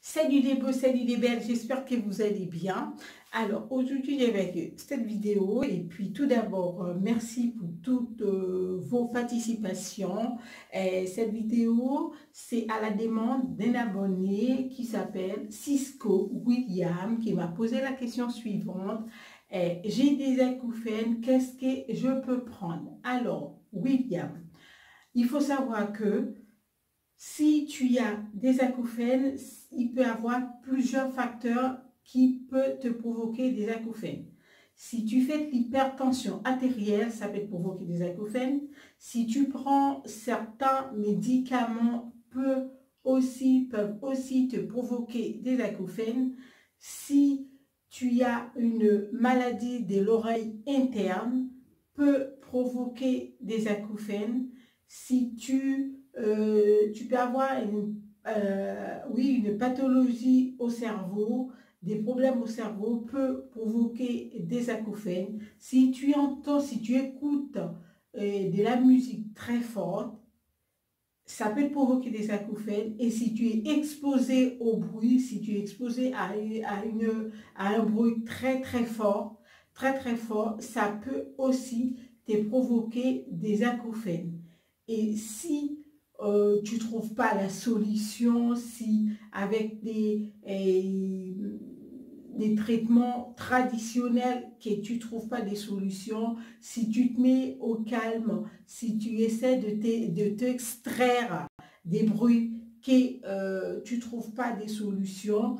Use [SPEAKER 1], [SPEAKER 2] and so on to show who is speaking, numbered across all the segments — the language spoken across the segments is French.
[SPEAKER 1] Salut les beaux, salut les belles, j'espère que vous allez bien. Alors aujourd'hui j'ai cette vidéo et puis tout d'abord merci pour toutes vos participations. Cette vidéo c'est à la demande d'un abonné qui s'appelle Cisco William qui m'a posé la question suivante. J'ai des acouphènes, qu'est-ce que je peux prendre? Alors William, il faut savoir que si tu as des acouphènes, il peut y avoir plusieurs facteurs qui peuvent te provoquer des acouphènes. Si tu fais de l'hypertension artérielle, ça peut te provoquer des acouphènes. Si tu prends certains médicaments, peuvent aussi te provoquer des acouphènes. Si tu as une maladie de l'oreille interne, peut provoquer des acouphènes. Si tu peux avoir une pathologie au cerveau, des problèmes au cerveau peut provoquer des acouphènes. Si tu écoutes de la musique très forte, ça peut te provoquer des acouphènes. Et si tu es exposé au bruit, si tu es exposé à un bruit très fort, ça peut aussi te provoquer des acouphènes. Et si tu ne trouves pas la solution, si avec des traitements traditionnels que tu ne trouves pas des solutions, si tu te mets au calme, si tu essaies de t'extraire des bruits que tu ne trouves pas des solutions,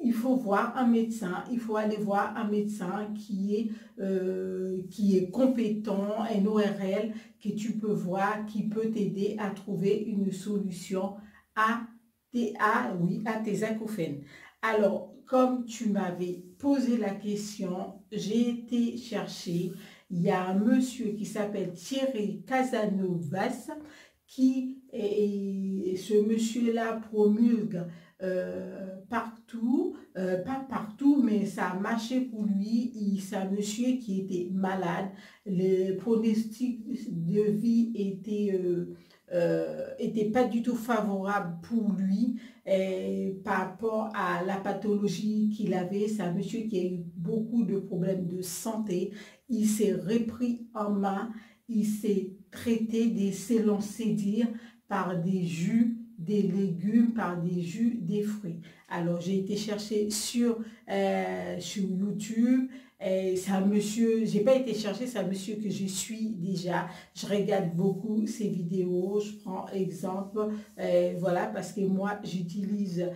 [SPEAKER 1] il faut voir un médecin, il faut aller voir un médecin qui est compétent, un ORL, que tu peux voir, qui peut t'aider à trouver une solution à tes acouphènes. Alors, comme tu m'avais posé la question, j'ai été chercher, il y a un monsieur qui s'appelle Thierry Casanovas, ce monsieur-là promulgue partout, pas partout, mais ça a marché pour lui. C'est un monsieur qui était malade, le pronostic de vie était pas du tout favorable pour lui par rapport à la pathologie qu'il avait. C'est un monsieur qui a eu beaucoup de problèmes de santé. Il s'est repris en main, il s'est traité, s'est lancé dire par des jus, des légumes, par des jus, des fruits. Alors j'ai été chercher sur YouTube. C'est un monsieur, j'ai pas été chercher, c'est un monsieur que je suis déjà. Je regarde beaucoup ses vidéos, je prends exemple, voilà, parce que moi j'utilise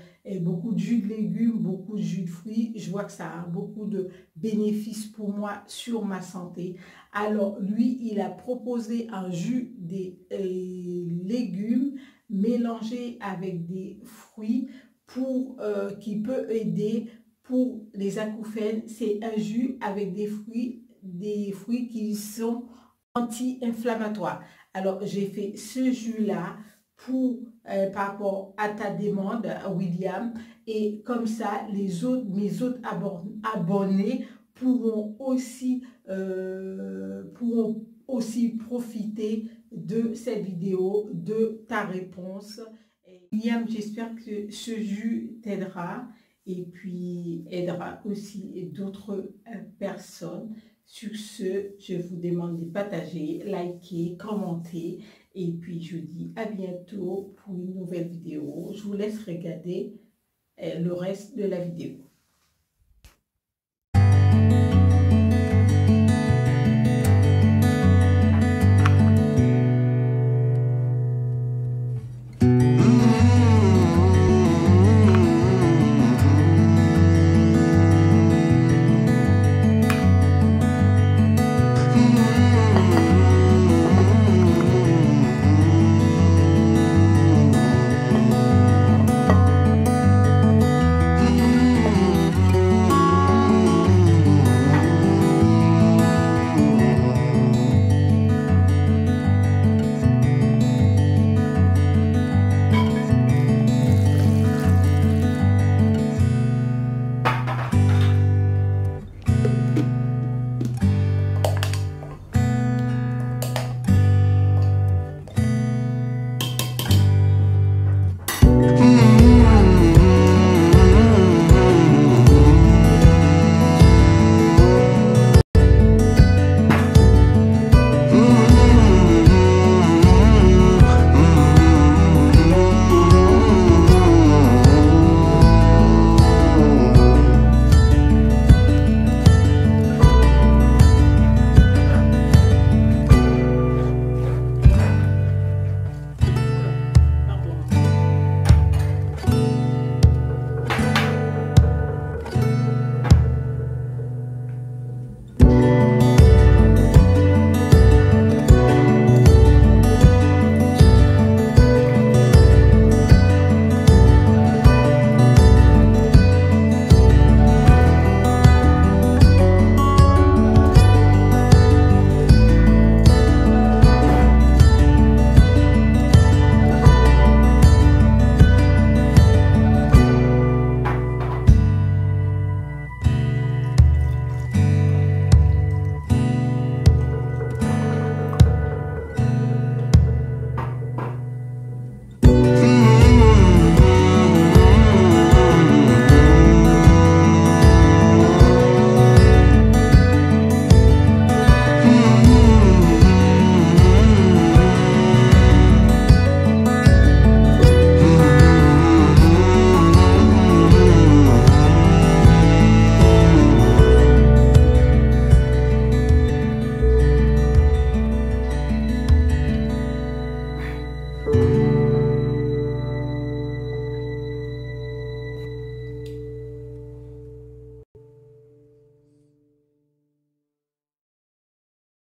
[SPEAKER 1] beaucoup de jus de légumes, beaucoup de jus de fruits. Je vois que ça a beaucoup de bénéfices pour moi sur ma santé. Alors lui, il a proposé un jus des légumes mélangé avec des fruits qui peut aider pour les acouphènes. C'est un jus avec des fruits qui sont anti-inflammatoires. Alors j'ai fait ce jus-là par rapport à ta demande, William, et comme ça mes autres abonnés pourront aussi profiter de cette vidéo, de ta réponse. William, j'espère que ce jus t'aidera et puis aidera aussi d'autres personnes. Sur ce, je vous demande de partager, liker, commenter et puis je vous dis à bientôt pour une nouvelle vidéo. Je vous laisse regarder le reste de la vidéo.
[SPEAKER 2] Mm.